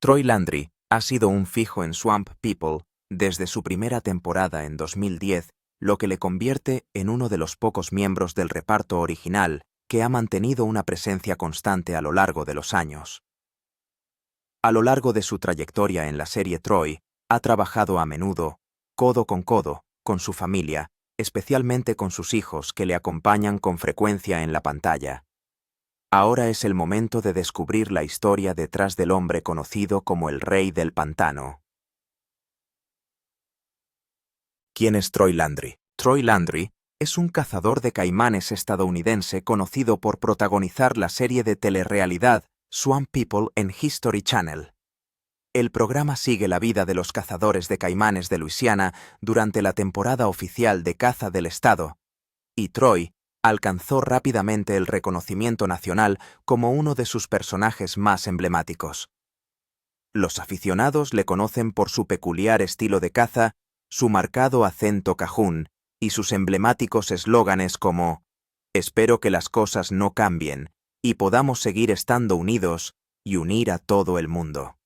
Troy Landry ha sido un fijo en Swamp People desde su primera temporada en 2010, lo que le convierte en uno de los pocos miembros del reparto original que ha mantenido una presencia constante a lo largo de los años. A lo largo de su trayectoria en la serie, Troy ha trabajado a menudo, codo, con su familia, especialmente con sus hijos que le acompañan con frecuencia en la pantalla. Ahora es el momento de descubrir la historia detrás del hombre conocido como el Rey del Pantano. ¿Quién es Troy Landry? Troy Landry es un cazador de caimanes estadounidense conocido por protagonizar la serie de telerrealidad Swamp People en History Channel. El programa sigue la vida de los cazadores de caimanes de Luisiana durante la temporada oficial de caza del estado, y Troy alcanzó rápidamente el reconocimiento nacional como uno de sus personajes más emblemáticos. Los aficionados le conocen por su peculiar estilo de caza, su marcado acento cajún y sus emblemáticos eslóganes como «Espero que las cosas no cambien y podamos seguir estando unidos y unir a todo el mundo».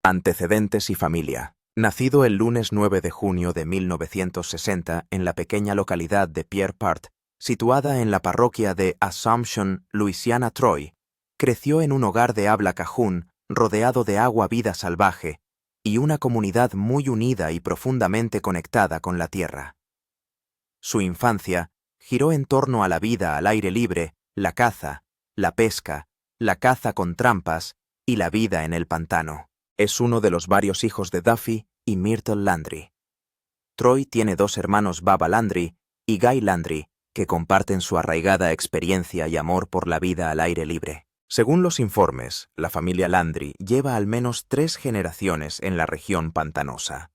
Antecedentes y familia. Nacido el lunes 9 de junio de 1960 en la pequeña localidad de Pierre Part, situada en la parroquia de Assumption, Luisiana, Troy creció en un hogar de habla cajún rodeado de vida salvaje y una comunidad muy unida y profundamente conectada con la tierra. Su infancia giró en torno a la vida al aire libre, la caza, la pesca, la caza con trampas y la vida en el pantano. Es uno de los varios hijos de Duffy y Myrtle Landry. Troy tiene dos hermanos, Baba Landry y Guy Landry, que comparten su arraigada experiencia y amor por la vida al aire libre. Según los informes, la familia Landry lleva al menos 3 generaciones en la región pantanosa.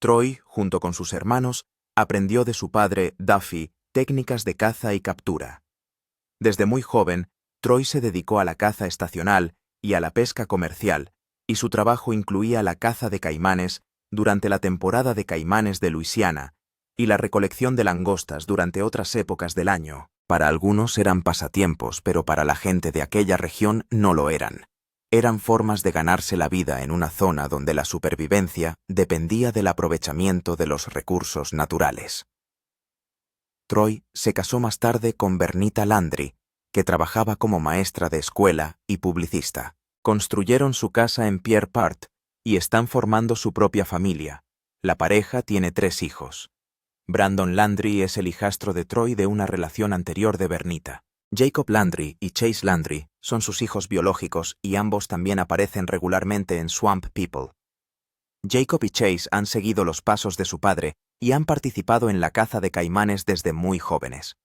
Troy, junto con sus hermanos, aprendió de su padre, Duffy, técnicas de caza y captura. Desde muy joven, Troy se dedicó a la caza estacional y a la pesca comercial, y su trabajo incluía la caza de caimanes durante la temporada de caimanes de Luisiana y la recolección de langostas durante otras épocas del año. Para algunos eran pasatiempos, pero para la gente de aquella región no lo eran. Eran formas de ganarse la vida en una zona donde la supervivencia dependía del aprovechamiento de los recursos naturales. Troy se casó más tarde con Bernita Landry, que trabajaba como maestra de escuela y publicista. Construyeron su casa en Pierre Part y están formando su propia familia. La pareja tiene 3 hijos. Brandon Landry es el hijastro de Troy de una relación anterior de Bernita. Jacob Landry y Chase Landry son sus hijos biológicos y ambos también aparecen regularmente en Swamp People. Jacob y Chase han seguido los pasos de su padre y han participado en la caza de caimanes desde muy jóvenes.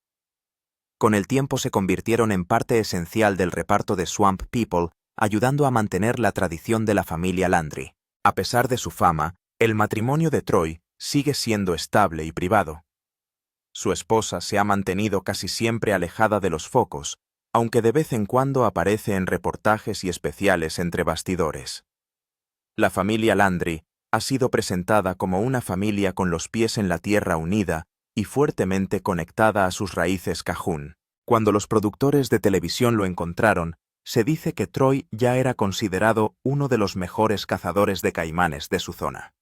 Con el tiempo se convirtieron en parte esencial del reparto de Swamp People, ayudando a mantener la tradición de la familia Landry. A pesar de su fama, el matrimonio de Troy sigue siendo estable y privado. Su esposa se ha mantenido casi siempre alejada de los focos, aunque de vez en cuando aparece en reportajes y especiales entre bastidores. La familia Landry ha sido presentada como una familia con los pies en la tierra unida y fuertemente conectada a sus raíces cajún. Cuando los productores de televisión lo encontraron, se dice que Troy ya era considerado uno de los mejores cazadores de caimanes de su zona,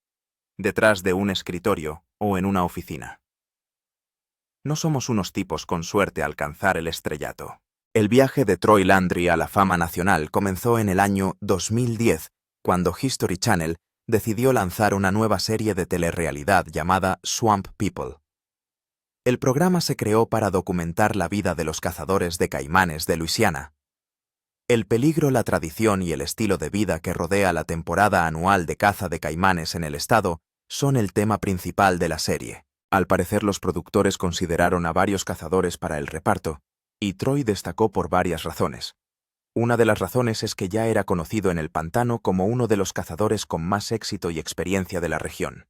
detrás de un escritorio o en una oficina. No somos unos tipos con suerte a alcanzar el estrellato. El viaje de Troy Landry a la fama nacional comenzó en el año 2010, cuando History Channel decidió lanzar una nueva serie de telerrealidad llamada Swamp People. El programa se creó para documentar la vida de los cazadores de caimanes de Luisiana. El peligro, la tradición y el estilo de vida que rodea la temporada anual de caza de caimanes en el estado son el tema principal de la serie. Al parecer, los productores consideraron a varios cazadores para el reparto, y Troy destacó por varias razones. Una de las razones es que ya era conocido en el pantano como uno de los cazadores con más éxito y experiencia de la región.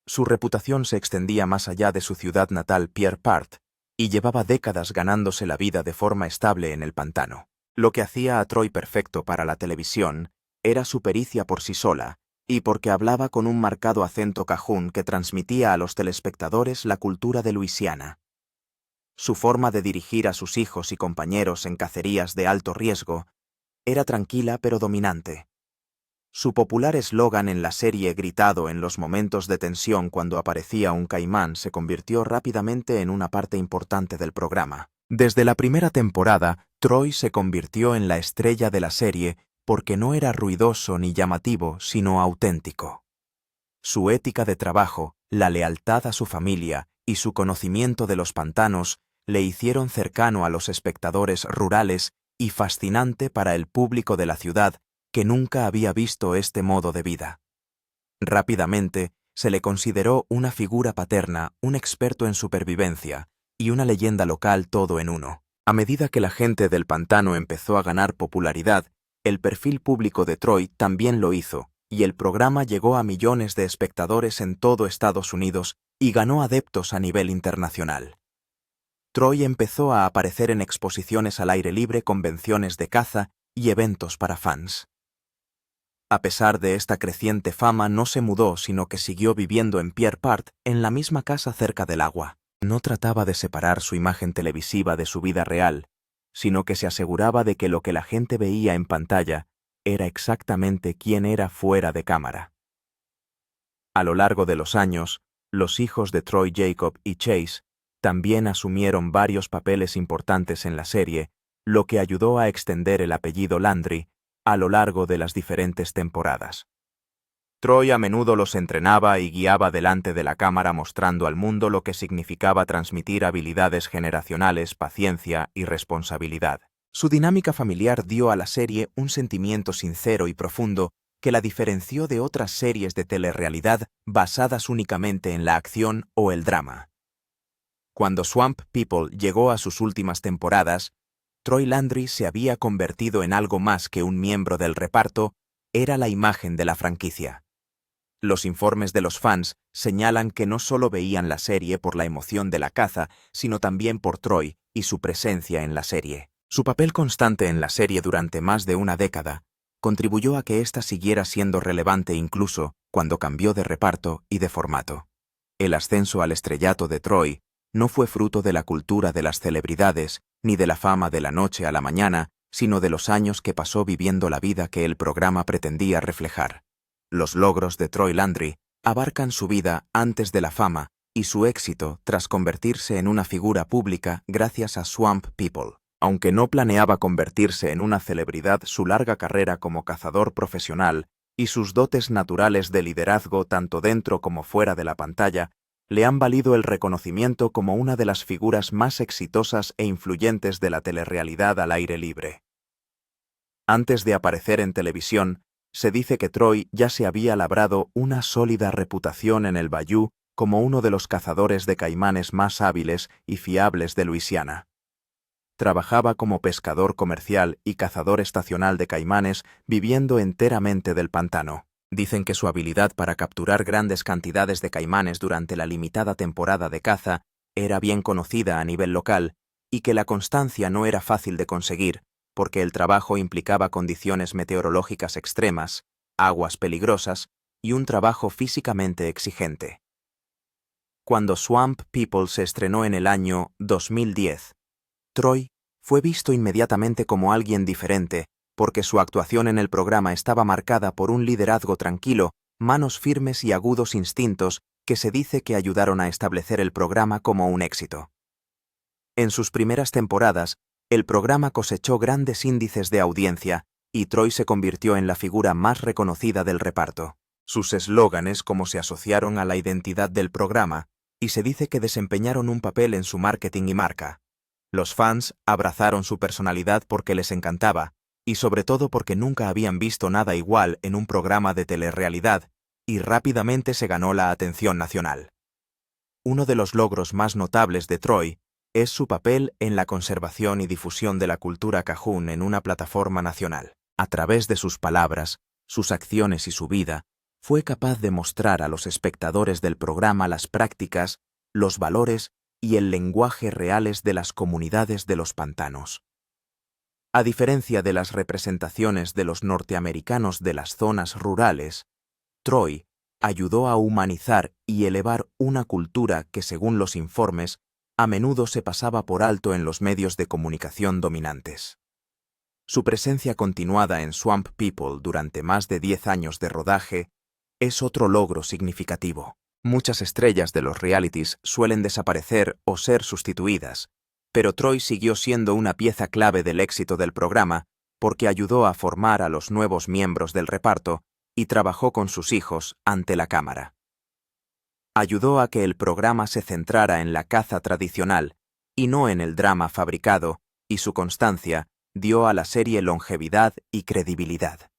Su reputación se extendía más allá de su ciudad natal, Pierre Part, y llevaba décadas ganándose la vida de forma estable en el pantano. Lo que hacía a Troy perfecto para la televisión era su pericia por sí sola y porque hablaba con un marcado acento cajún que transmitía a los telespectadores la cultura de Luisiana. Su forma de dirigir a sus hijos y compañeros en cacerías de alto riesgo era tranquila pero dominante. Su popular eslogan en la serie, gritado en los momentos de tensión cuando aparecía un caimán, se convirtió rápidamente en una parte importante del programa. Desde la primera temporada, Troy se convirtió en la estrella de la serie porque no era ruidoso ni llamativo, sino auténtico. Su ética de trabajo, la lealtad a su familia y su conocimiento de los pantanos le hicieron cercano a los espectadores rurales y fascinante para el público de la ciudad que nunca había visto este modo de vida. Rápidamente se le consideró una figura paterna, un experto en supervivencia y una leyenda local, todo en uno. A medida que la gente del pantano empezó a ganar popularidad, el perfil público de Troy también lo hizo, y el programa llegó a millones de espectadores en todo Estados Unidos y ganó adeptos a nivel internacional. Troy empezó a aparecer en exposiciones al aire libre, convenciones de caza y eventos para fans. A pesar de esta creciente fama, no se mudó, sino que siguió viviendo en Pierre Part, en la misma casa cerca del agua. No trataba de separar su imagen televisiva de su vida real, sino que se aseguraba de que lo que la gente veía en pantalla era exactamente quién era fuera de cámara. A lo largo de los años, los hijos de Troy, Jacob y Chase también asumieron varios papeles importantes en la serie, lo que ayudó a extender el apellido Landry a lo largo de las diferentes temporadas. Troy a menudo los entrenaba y guiaba delante de la cámara, mostrando al mundo lo que significaba transmitir habilidades generacionales, paciencia y responsabilidad. Su dinámica familiar dio a la serie un sentimiento sincero y profundo que la diferenció de otras series de telerrealidad basadas únicamente en la acción o el drama. Cuando Swamp People llegó a sus últimas temporadas, Troy Landry se había convertido en algo más que un miembro del reparto, era la imagen de la franquicia. Los informes de los fans señalan que no solo veían la serie por la emoción de la caza, sino también por Troy y su presencia en la serie. Su papel constante en la serie durante más de una década contribuyó a que ésta siguiera siendo relevante incluso cuando cambió de reparto y de formato. El ascenso al estrellato de Troy no fue fruto de la cultura de las celebridades ni de la fama de la noche a la mañana, sino de los años que pasó viviendo la vida que el programa pretendía reflejar. Los logros de Troy Landry abarcan su vida antes de la fama y su éxito tras convertirse en una figura pública gracias a Swamp People. Aunque no planeaba convertirse en una celebridad, su larga carrera como cazador profesional y sus dotes naturales de liderazgo tanto dentro como fuera de la pantalla le han valido el reconocimiento como una de las figuras más exitosas e influyentes de la telerrealidad al aire libre. Antes de aparecer en televisión, se dice que Troy ya se había labrado una sólida reputación en el Bayou como uno de los cazadores de caimanes más hábiles y fiables de Luisiana. Trabajaba como pescador comercial y cazador estacional de caimanes, viviendo enteramente del pantano. Dicen que su habilidad para capturar grandes cantidades de caimanes durante la limitada temporada de caza era bien conocida a nivel local y que la constancia no era fácil de conseguir, porque el trabajo implicaba condiciones meteorológicas extremas, aguas peligrosas y un trabajo físicamente exigente. Cuando Swamp People se estrenó en el año 2010, Troy fue visto inmediatamente como alguien diferente, porque su actuación en el programa estaba marcada por un liderazgo tranquilo, manos firmes y agudos instintos que se dice que ayudaron a establecer el programa como un éxito. En sus primeras temporadas, el programa cosechó grandes índices de audiencia y Troy se convirtió en la figura más reconocida del reparto. Sus eslóganes como se asociaron a la identidad del programa y se dice que desempeñaron un papel en su marketing y marca. Los fans abrazaron su personalidad porque les encantaba, y sobre todo porque nunca habían visto nada igual en un programa de telerrealidad, y rápidamente se ganó la atención nacional. Uno de los logros más notables de Troy es su papel en la conservación y difusión de la cultura cajún en una plataforma nacional. A través de sus palabras, sus acciones y su vida, fue capaz de mostrar a los espectadores del programa las prácticas, los valores y el lenguaje reales de las comunidades de los pantanos. A diferencia de las representaciones de los norteamericanos de las zonas rurales, Troy ayudó a humanizar y elevar una cultura que, según los informes, a menudo se pasaba por alto en los medios de comunicación dominantes. Su presencia continuada en Swamp People durante más de 10 años de rodaje es otro logro significativo. Muchas estrellas de los realities suelen desaparecer o ser sustituidas, pero Troy siguió siendo una pieza clave del éxito del programa porque ayudó a formar a los nuevos miembros del reparto y trabajó con sus hijos ante la cámara. Ayudó a que el programa se centrara en la caza tradicional y no en el drama fabricado, y su constancia dio a la serie longevidad y credibilidad.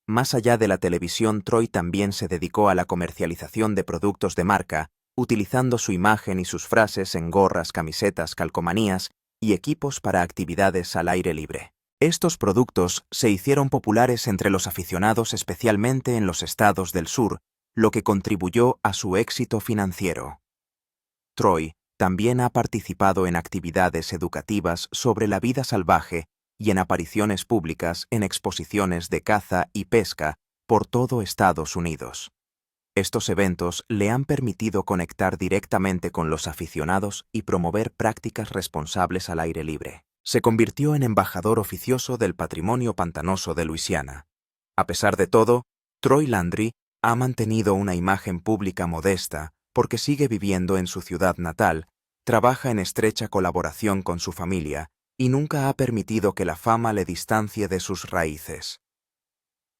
Más allá de la televisión, Troy también se dedicó a la comercialización de productos de marca, utilizando su imagen y sus frases en gorras, camisetas, calcomanías y equipos para actividades al aire libre. Estos productos se hicieron populares entre los aficionados, especialmente en los estados del sur, lo que contribuyó a su éxito financiero. Troy también ha participado en actividades educativas sobre la vida salvaje y en apariciones públicas en exposiciones de caza y pesca por todo Estados Unidos. Estos eventos le han permitido conectar directamente con los aficionados y promover prácticas responsables al aire libre. Se convirtió en embajador oficioso del patrimonio pantanoso de Luisiana. A pesar de todo, Troy Landry ha mantenido una imagen pública modesta porque sigue viviendo en su ciudad natal, trabaja en estrecha colaboración con su familia y nunca ha permitido que la fama le distancie de sus raíces.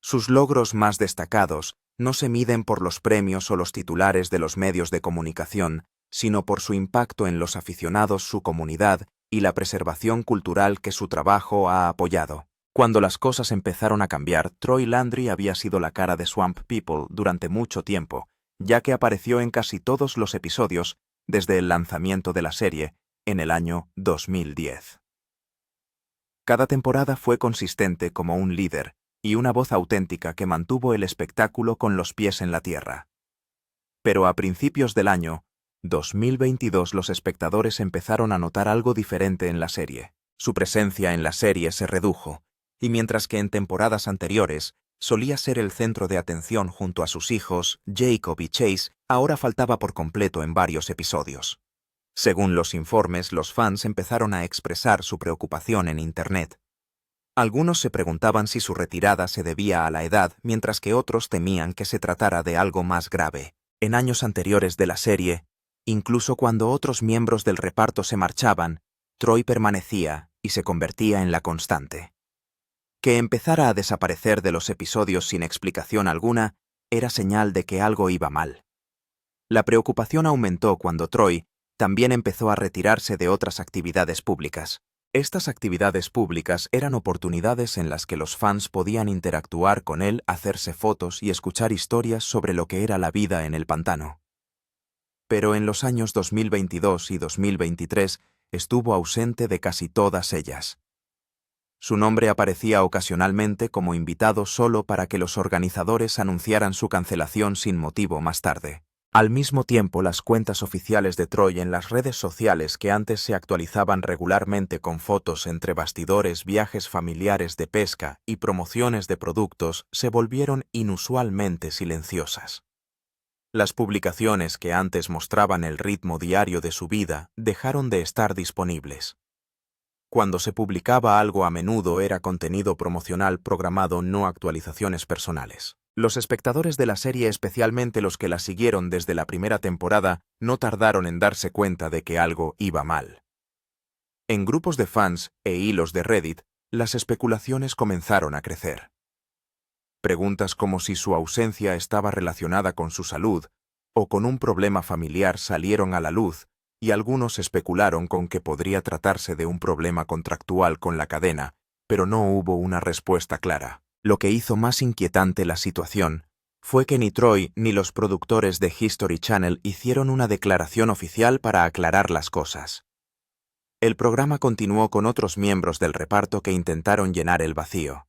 Sus logros más destacados no se miden por los premios o los titulares de los medios de comunicación, sino por su impacto en los aficionados, su comunidad y la preservación cultural que su trabajo ha apoyado. Cuando las cosas empezaron a cambiar, Troy Landry había sido la cara de Swamp People durante mucho tiempo, ya que apareció en casi todos los episodios desde el lanzamiento de la serie en el año 2010. Cada temporada fue consistente como un líder y una voz auténtica que mantuvo el espectáculo con los pies en la tierra. Pero a principios del año 2022 los espectadores empezaron a notar algo diferente en la serie. Su presencia en la serie se redujo, y mientras que en temporadas anteriores solía ser el centro de atención junto a sus hijos, Jacob y Chase, ahora faltaba por completo en varios episodios. Según los informes, los fans empezaron a expresar su preocupación en Internet. Algunos se preguntaban si su retirada se debía a la edad, mientras que otros temían que se tratara de algo más grave. En años anteriores de la serie, incluso cuando otros miembros del reparto se marchaban, Troy permanecía y se convertía en la constante. Que empezara a desaparecer de los episodios sin explicación alguna era señal de que algo iba mal. La preocupación aumentó cuando Troy también empezó a retirarse de otras actividades públicas. Estas actividades públicas eran oportunidades en las que los fans podían interactuar con él, hacerse fotos y escuchar historias sobre lo que era la vida en el pantano. Pero en los años 2022 y 2023 estuvo ausente de casi todas ellas. Su nombre aparecía ocasionalmente como invitado solo para que los organizadores anunciaran su cancelación sin motivo más tarde. Al mismo tiempo, las cuentas oficiales de Troy en las redes sociales, que antes se actualizaban regularmente con fotos entre bastidores, viajes familiares de pesca y promociones de productos, se volvieron inusualmente silenciosas. Las publicaciones que antes mostraban el ritmo diario de su vida dejaron de estar disponibles. Cuando se publicaba algo a menudo era contenido promocional programado, no actualizaciones personales. Los espectadores de la serie, especialmente los que la siguieron desde la primera temporada, no tardaron en darse cuenta de que algo iba mal. En grupos de fans e hilos de Reddit, las especulaciones comenzaron a crecer. Preguntas como si su ausencia estaba relacionada con su salud o con un problema familiar salieron a la luz, y algunos especularon con que podría tratarse de un problema contractual con la cadena, pero no hubo una respuesta clara. Lo que hizo más inquietante la situación fue que ni Troy ni los productores de History Channel hicieron una declaración oficial para aclarar las cosas. El programa continuó con otros miembros del reparto que intentaron llenar el vacío.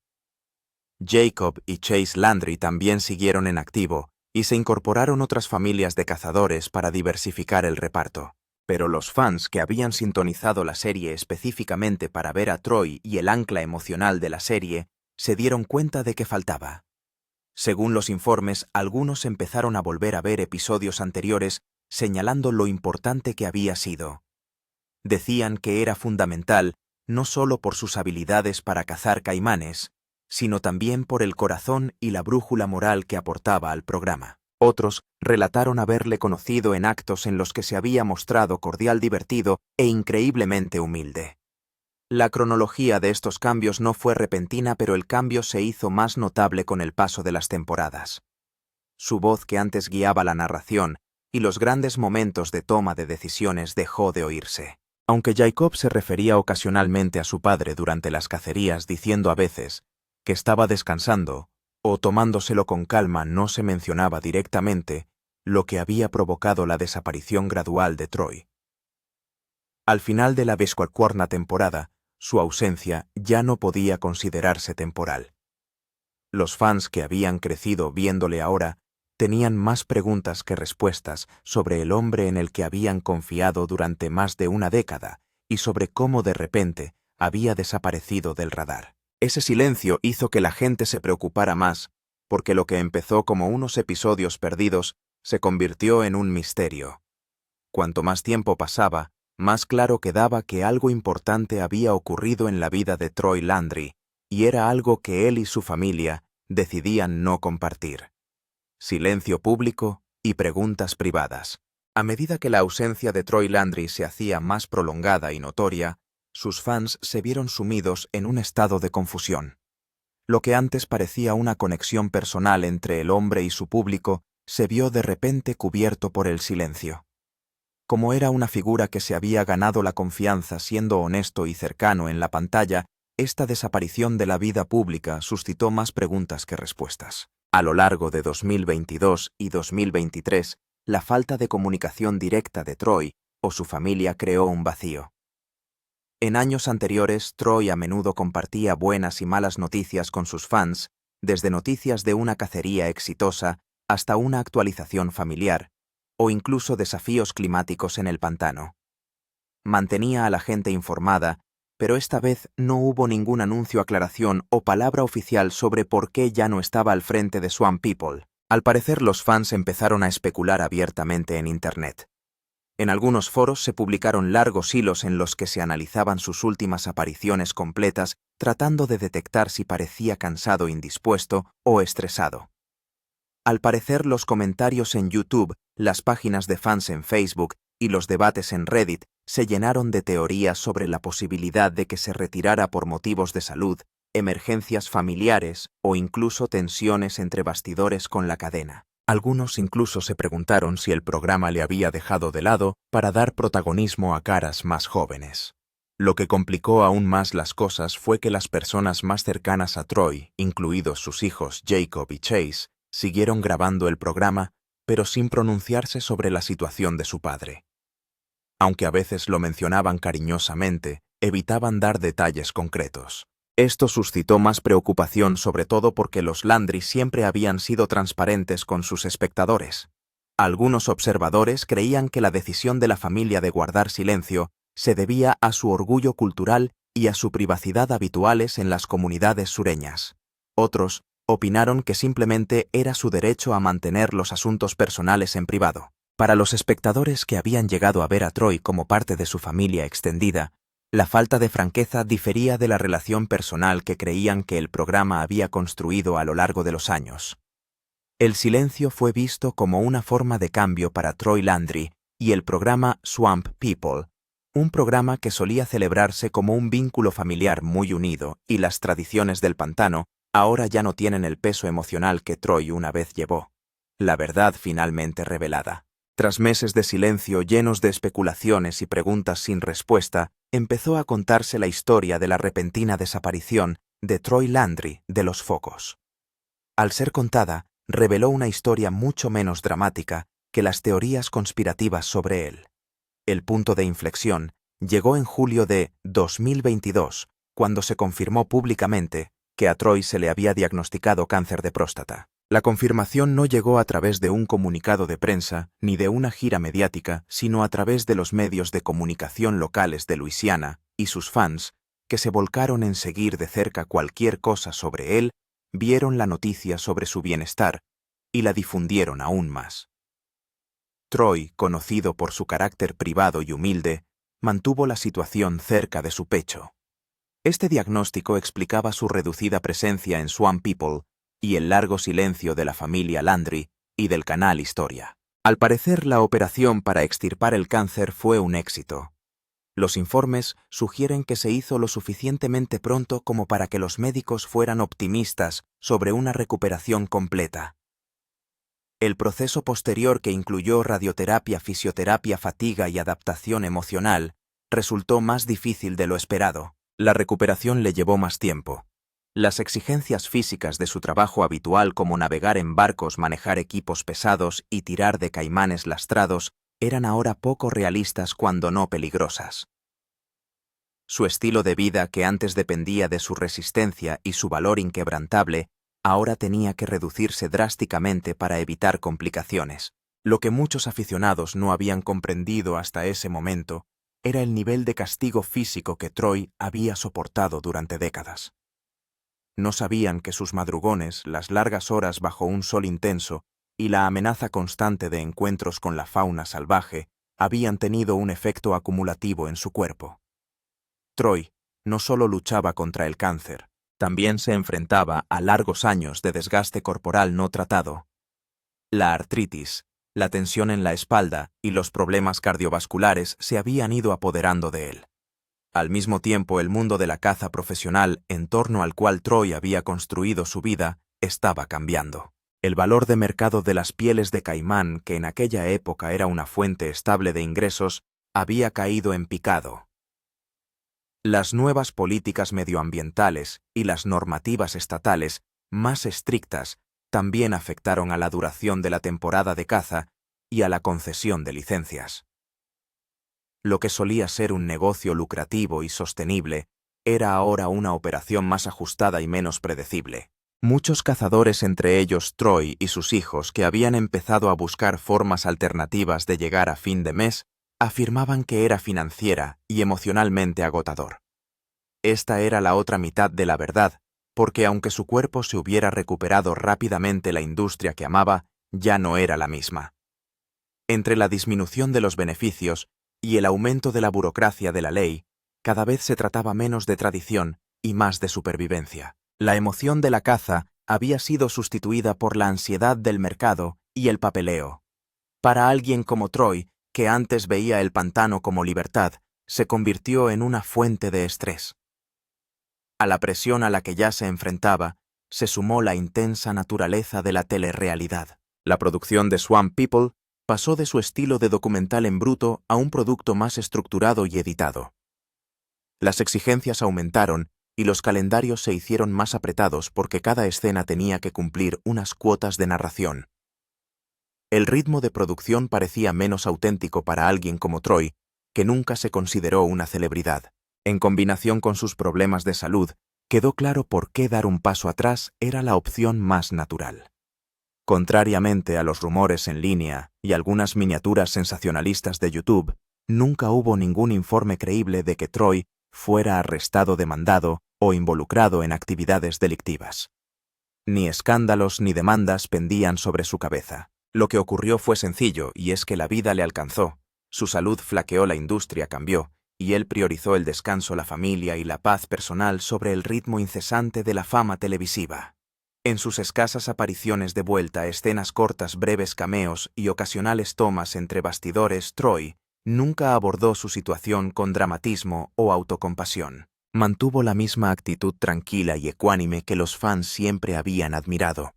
Jacob y Chase Landry también siguieron en activo y se incorporaron otras familias de cazadores para diversificar el reparto. Pero los fans que habían sintonizado la serie específicamente para ver a Troy y el ancla emocional de la serie se dieron cuenta de que faltaba. Según los informes, algunos empezaron a volver a ver episodios anteriores señalando lo importante que había sido. Decían que era fundamental no solo por sus habilidades para cazar caimanes, sino también por el corazón y la brújula moral que aportaba al programa. Otros relataron haberle conocido en actos en los que se había mostrado cordial, divertido e increíblemente humilde. La cronología de estos cambios no fue repentina, pero el cambio se hizo más notable con el paso de las temporadas. Su voz, que antes guiaba la narración y los grandes momentos de toma de decisiones, dejó de oírse. Aunque Jacob se refería ocasionalmente a su padre durante las cacerías, diciendo a veces que estaba descansando o tomándoselo con calma, no se mencionaba directamente lo que había provocado la desaparición gradual de Troy. Al final de la 24ª temporada, su ausencia ya no podía considerarse temporal. Los fans que habían crecido viéndole ahora tenían más preguntas que respuestas sobre el hombre en el que habían confiado durante más de una década y sobre cómo de repente había desaparecido del radar. Ese silencio hizo que la gente se preocupara más, porque lo que empezó como unos episodios perdidos se convirtió en un misterio. Cuanto más tiempo pasaba, más claro quedaba que algo importante había ocurrido en la vida de Troy Landry, y era algo que él y su familia decidían no compartir. Silencio público y preguntas privadas. A medida que la ausencia de Troy Landry se hacía más prolongada y notoria, sus fans se vieron sumidos en un estado de confusión. Lo que antes parecía una conexión personal entre el hombre y su público se vio de repente cubierto por el silencio. Como era una figura que se había ganado la confianza siendo honesto y cercano en la pantalla, esta desaparición de la vida pública suscitó más preguntas que respuestas. A lo largo de 2022 y 2023, la falta de comunicación directa de Troy o su familia creó un vacío. En años anteriores, Troy a menudo compartía buenas y malas noticias con sus fans, desde noticias de una cacería exitosa hasta una actualización familiar, o incluso desafíos climáticos en el pantano. Mantenía a la gente informada, pero esta vez no hubo ningún anuncio, aclaración o palabra oficial sobre por qué ya no estaba al frente de Swamp People. Al parecer, los fans empezaron a especular abiertamente en Internet. En algunos foros se publicaron largos hilos en los que se analizaban sus últimas apariciones completas, tratando de detectar si parecía cansado, indispuesto o estresado. Al parecer, los comentarios en YouTube, las páginas de fans en Facebook y los debates en Reddit se llenaron de teorías sobre la posibilidad de que se retirara por motivos de salud, emergencias familiares o incluso tensiones entre bastidores con la cadena. Algunos incluso se preguntaron si el programa le había dejado de lado para dar protagonismo a caras más jóvenes. Lo que complicó aún más las cosas fue que las personas más cercanas a Troy, incluidos sus hijos Jacob y Chase, siguieron grabando el programa, pero sin pronunciarse sobre la situación de su padre. Aunque a veces lo mencionaban cariñosamente, evitaban dar detalles concretos. Esto suscitó más preocupación, sobre todo porque los Landry siempre habían sido transparentes con sus espectadores. Algunos observadores creían que la decisión de la familia de guardar silencio se debía a su orgullo cultural y a su privacidad habituales en las comunidades sureñas. Otros opinaron que simplemente era su derecho a mantener los asuntos personales en privado. Para los espectadores que habían llegado a ver a Troy como parte de su familia extendida, la falta de franqueza difería de la relación personal que creían que el programa había construido a lo largo de los años. El silencio fue visto como una forma de cambio para Troy Landry y el programa Swamp People, un programa que solía celebrarse como un vínculo familiar muy unido, y las tradiciones del pantano ahora ya no tienen el peso emocional que Troy una vez llevó. La verdad finalmente revelada. Tras meses de silencio llenos de especulaciones y preguntas sin respuesta, empezó a contarse la historia de la repentina desaparición de Troy Landry de los focos. Al ser contada, reveló una historia mucho menos dramática que las teorías conspirativas sobre él. El punto de inflexión llegó en julio de 2022, cuando se confirmó públicamente que a Troy se le había diagnosticado cáncer de próstata. La confirmación no llegó a través de un comunicado de prensa ni de una gira mediática, sino a través de los medios de comunicación locales de Luisiana y sus fans, que se volcaron en seguir de cerca cualquier cosa sobre él, vieron la noticia sobre su bienestar y la difundieron aún más. Troy, conocido por su carácter privado y humilde, mantuvo la situación cerca de su pecho. Este diagnóstico explicaba su reducida presencia en Swamp People y el largo silencio de la familia Landry y del canal Historia. Al parecer, la operación para extirpar el cáncer fue un éxito. Los informes sugieren que se hizo lo suficientemente pronto como para que los médicos fueran optimistas sobre una recuperación completa. El proceso posterior, que incluyó radioterapia, fisioterapia, fatiga y adaptación emocional, resultó más difícil de lo esperado. La recuperación le llevó más tiempo. Las exigencias físicas de su trabajo habitual, como navegar en barcos, manejar equipos pesados y tirar de caimanes lastrados, eran ahora poco realistas cuando no peligrosas. Su estilo de vida, que antes dependía de su resistencia y su valor inquebrantable, ahora tenía que reducirse drásticamente para evitar complicaciones. Lo que muchos aficionados no habían comprendido hasta ese momento era el nivel de castigo físico que Troy había soportado durante décadas. No sabían que sus madrugones, las largas horas bajo un sol intenso y la amenaza constante de encuentros con la fauna salvaje habían tenido un efecto acumulativo en su cuerpo. Troy no solo luchaba contra el cáncer, también se enfrentaba a largos años de desgaste corporal no tratado. La artritis, la tensión en la espalda y los problemas cardiovasculares se habían ido apoderando de él. Al mismo tiempo, el mundo de la caza profesional, en torno al cual Troy había construido su vida, estaba cambiando. El valor de mercado de las pieles de caimán, que en aquella época era una fuente estable de ingresos, había caído en picado. Las nuevas políticas medioambientales y las normativas estatales, más estrictas, también afectaron a la duración de la temporada de caza y a la concesión de licencias. Lo que solía ser un negocio lucrativo y sostenible era ahora una operación más ajustada y menos predecible. Muchos cazadores, entre ellos Troy y sus hijos, que habían empezado a buscar formas alternativas de llegar a fin de mes, afirmaban que era financiera y emocionalmente agotador. Esta era la otra mitad de la verdad, porque aunque su cuerpo se hubiera recuperado rápidamente, la industria que amaba ya no era la misma. Entre la disminución de los beneficios y el aumento de la burocracia de la ley, cada vez se trataba menos de tradición y más de supervivencia. La emoción de la caza había sido sustituida por la ansiedad del mercado y el papeleo. Para alguien como Troy, que antes veía el pantano como libertad, se convirtió en una fuente de estrés. A la presión a la que ya se enfrentaba, se sumó la intensa naturaleza de la telerrealidad. La producción de Swamp People pasó de su estilo de documental en bruto a un producto más estructurado y editado. Las exigencias aumentaron y los calendarios se hicieron más apretados porque cada escena tenía que cumplir unas cuotas de narración. El ritmo de producción parecía menos auténtico para alguien como Troy, que nunca se consideró una celebridad. En combinación con sus problemas de salud, quedó claro por qué dar un paso atrás era la opción más natural. Contrariamente a los rumores en línea y algunas miniaturas sensacionalistas de YouTube, nunca hubo ningún informe creíble de que Troy fuera arrestado, demandado o involucrado en actividades delictivas. Ni escándalos ni demandas pendían sobre su cabeza. Lo que ocurrió fue sencillo, y es que la vida le alcanzó, su salud flaqueó, la industria cambió, y él priorizó el descanso, la familia y la paz personal sobre el ritmo incesante de la fama televisiva. En sus escasas apariciones de vuelta, escenas cortas, breves cameos y ocasionales tomas entre bastidores, Troy nunca abordó su situación con dramatismo o autocompasión. Mantuvo la misma actitud tranquila y ecuánime que los fans siempre habían admirado.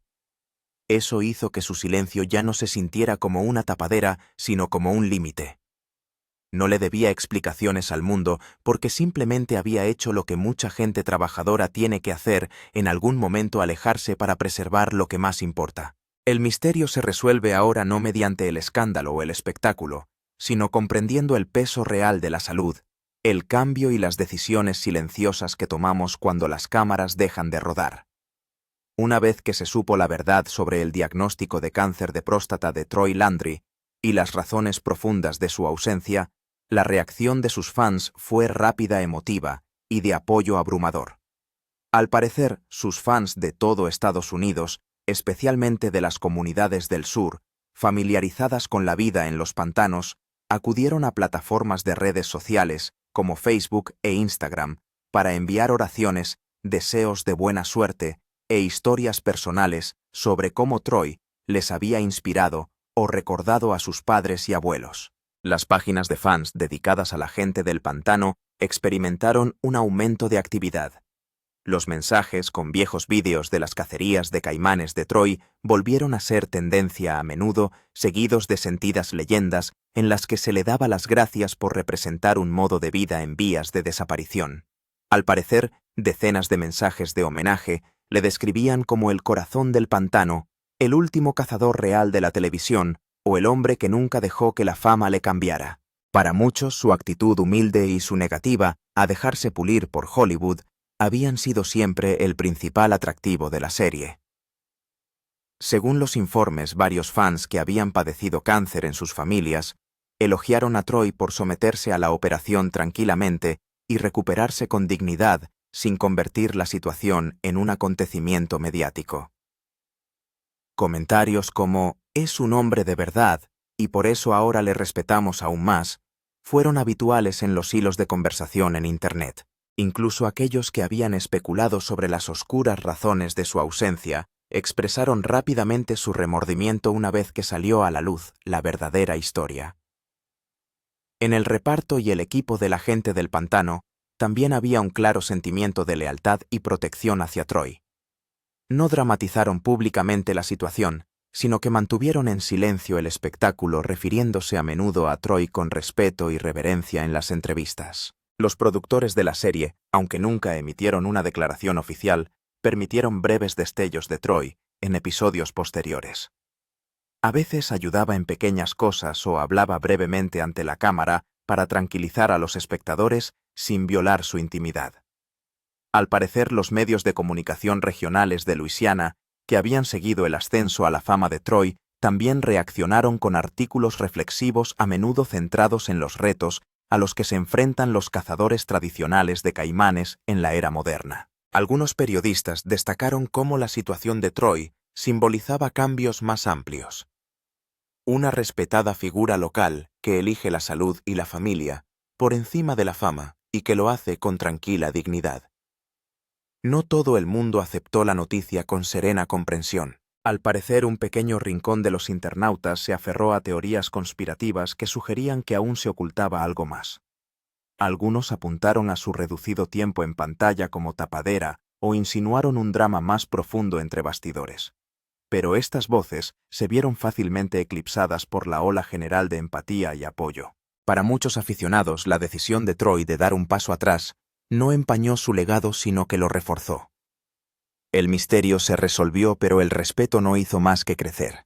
Eso hizo que su silencio ya no se sintiera como una tapadera, sino como un límite. No le debía explicaciones al mundo porque simplemente había hecho lo que mucha gente trabajadora tiene que hacer: en algún momento alejarse para preservar lo que más importa. El misterio se resuelve ahora no mediante el escándalo o el espectáculo, sino comprendiendo el peso real de la salud, el cambio y las decisiones silenciosas que tomamos cuando las cámaras dejan de rodar. Una vez que se supo la verdad sobre el diagnóstico de cáncer de próstata de Troy Landry y las razones profundas de su ausencia, la reacción de sus fans fue rápida, emotiva y de apoyo abrumador. Al parecer, sus fans de todo Estados Unidos, especialmente de las comunidades del sur, familiarizadas con la vida en los pantanos, acudieron a plataformas de redes sociales como Facebook e Instagram para enviar oraciones, deseos de buena suerte e historias personales sobre cómo Troy les había inspirado o recordado a sus padres y abuelos. Las páginas de fans dedicadas a la gente del pantano experimentaron un aumento de actividad. Los mensajes con viejos vídeos de las cacerías de caimanes de Troy volvieron a ser tendencia a menudo, seguidos de sentidas leyendas en las que se le daba las gracias por representar un modo de vida en vías de desaparición. Al parecer, decenas de mensajes de homenaje le describían como el corazón del pantano, el último cazador real de la televisión o el hombre que nunca dejó que la fama le cambiara. Para muchos, su actitud humilde y su negativa a dejarse pulir por Hollywood habían sido siempre el principal atractivo de la serie. Según los informes, varios fans que habían padecido cáncer en sus familias elogiaron a Troy por someterse a la operación tranquilamente y recuperarse con dignidad sin convertir la situación en un acontecimiento mediático. Comentarios como «es un hombre de verdad y por eso ahora le respetamos aún más» fueron habituales en los hilos de conversación en Internet. Incluso aquellos que habían especulado sobre las oscuras razones de su ausencia expresaron rápidamente su remordimiento una vez que salió a la luz la verdadera historia. En el reparto y el equipo de la gente del pantano también había un claro sentimiento de lealtad y protección hacia Troy. No dramatizaron públicamente la situación, sino que mantuvieron en silencio el espectáculo, refiriéndose a menudo a Troy con respeto y reverencia en las entrevistas. Los productores de la serie, aunque nunca emitieron una declaración oficial, permitieron breves destellos de Troy en episodios posteriores. A veces ayudaba en pequeñas cosas o hablaba brevemente ante la cámara para tranquilizar a los espectadores sin violar su intimidad. Al parecer, los medios de comunicación regionales de Luisiana, que habían seguido el ascenso a la fama de Troy, también reaccionaron con artículos reflexivos a menudo centrados en los retos a los que se enfrentan los cazadores tradicionales de caimanes en la era moderna. Algunos periodistas destacaron cómo la situación de Troy simbolizaba cambios más amplios. Una respetada figura local que elige la salud y la familia por encima de la fama y que lo hace con tranquila dignidad. No todo el mundo aceptó la noticia con serena comprensión. Al parecer, un pequeño rincón de los internautas se aferró a teorías conspirativas que sugerían que aún se ocultaba algo más. Algunos apuntaron a su reducido tiempo en pantalla como tapadera o insinuaron un drama más profundo entre bastidores. Pero estas voces se vieron fácilmente eclipsadas por la ola general de empatía y apoyo. Para muchos aficionados, la decisión de Troy de dar un paso atrás no empañó su legado, sino que lo reforzó. El misterio se resolvió, pero el respeto no hizo más que crecer.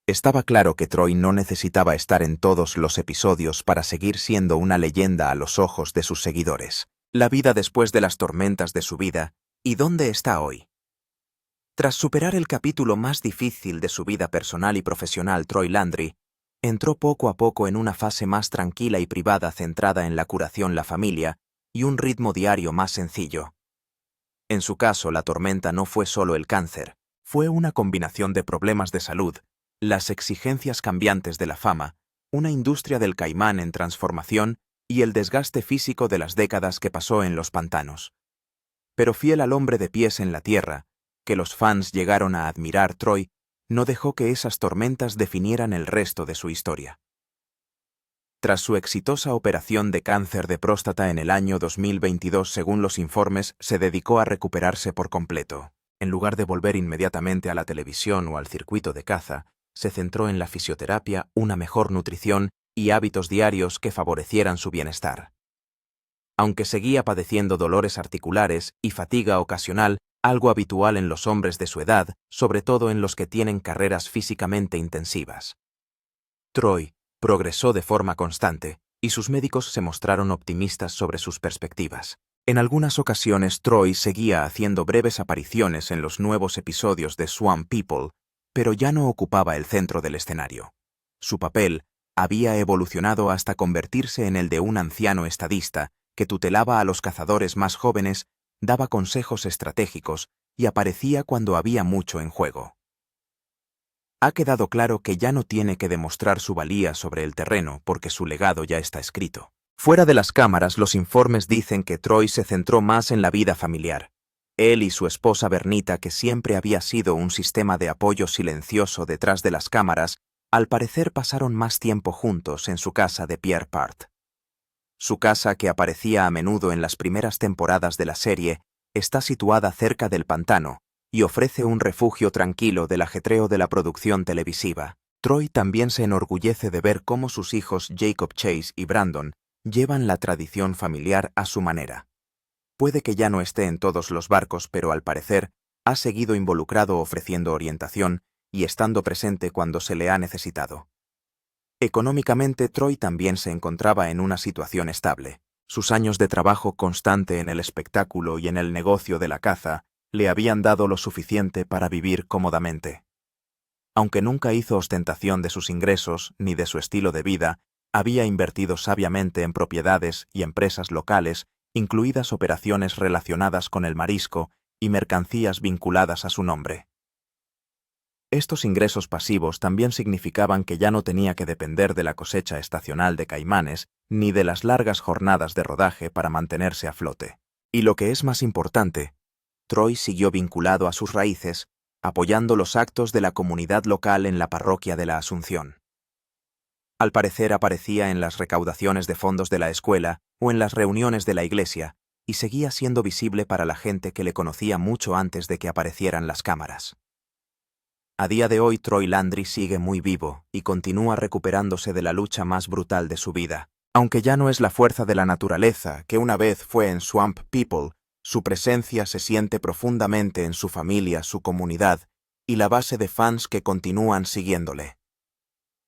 Estaba claro que Troy no necesitaba estar en todos los episodios para seguir siendo una leyenda a los ojos de sus seguidores. La vida después de las tormentas de su vida, ¿y dónde está hoy? Tras superar el capítulo más difícil de su vida personal y profesional, Troy Landry entró poco a poco en una fase más tranquila y privada centrada en la curación, la familia y un ritmo diario más sencillo. En su caso, la tormenta no fue solo el cáncer, fue una combinación de problemas de salud, las exigencias cambiantes de la fama, una industria del caimán en transformación y el desgaste físico de las décadas que pasó en los pantanos. Pero fiel al hombre de pies en la tierra, que los fans llegaron a admirar, Troy no dejó que esas tormentas definieran el resto de su historia. Tras su exitosa operación de cáncer de próstata en el año 2022, según los informes, se dedicó a recuperarse por completo. En lugar de volver inmediatamente a la televisión o al circuito de caza, se centró en la fisioterapia, una mejor nutrición y hábitos diarios que favorecieran su bienestar. Aunque seguía padeciendo dolores articulares y fatiga ocasional, algo habitual en los hombres de su edad, sobre todo en los que tienen carreras físicamente intensivas. Troy progresó de forma constante, y sus médicos se mostraron optimistas sobre sus perspectivas. En algunas ocasiones, Troy seguía haciendo breves apariciones en los nuevos episodios de Swamp People, pero ya no ocupaba el centro del escenario. Su papel había evolucionado hasta convertirse en el de un anciano estadista que tutelaba a los cazadores más jóvenes, daba consejos estratégicos y aparecía cuando había mucho en juego. Ha quedado claro que ya no tiene que demostrar su valía sobre el terreno porque su legado ya está escrito. Fuera de las cámaras, los informes dicen que Troy se centró más en la vida familiar. Él y su esposa Bernita, que siempre había sido un sistema de apoyo silencioso detrás de las cámaras, al parecer pasaron más tiempo juntos en su casa de Pierre Part. Su casa, que aparecía a menudo en las primeras temporadas de la serie, está situada cerca del pantano y ofrece un refugio tranquilo del ajetreo de la producción televisiva. Troy también se enorgullece de ver cómo sus hijos Jacob Chase y Brandon llevan la tradición familiar a su manera. Puede que ya no esté en todos los barcos, pero al parecer ha seguido involucrado ofreciendo orientación y estando presente cuando se le ha necesitado. Económicamente, Troy también se encontraba en una situación estable. Sus años de trabajo constante en el espectáculo y en el negocio de la caza le habían dado lo suficiente para vivir cómodamente. Aunque nunca hizo ostentación de sus ingresos ni de su estilo de vida, había invertido sabiamente en propiedades y empresas locales, incluidas operaciones relacionadas con el marisco y mercancías vinculadas a su nombre. Estos ingresos pasivos también significaban que ya no tenía que depender de la cosecha estacional de caimanes ni de las largas jornadas de rodaje para mantenerse a flote. Y lo que es más importante, Troy siguió vinculado a sus raíces, apoyando los actos de la comunidad local en la parroquia de la Asunción. Al parecer aparecía en las recaudaciones de fondos de la escuela o en las reuniones de la iglesia, y seguía siendo visible para la gente que le conocía mucho antes de que aparecieran las cámaras. A día de hoy, Troy Landry sigue muy vivo y continúa recuperándose de la lucha más brutal de su vida. Aunque ya no es la fuerza de la naturaleza que una vez fue en Swamp People, su presencia se siente profundamente en su familia, su comunidad y la base de fans que continúan siguiéndole.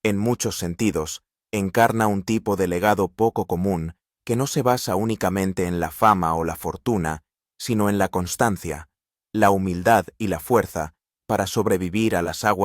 En muchos sentidos, encarna un tipo de legado poco común que no se basa únicamente en la fama o la fortuna, sino en la constancia, la humildad y la fuerza para sobrevivir a las aguas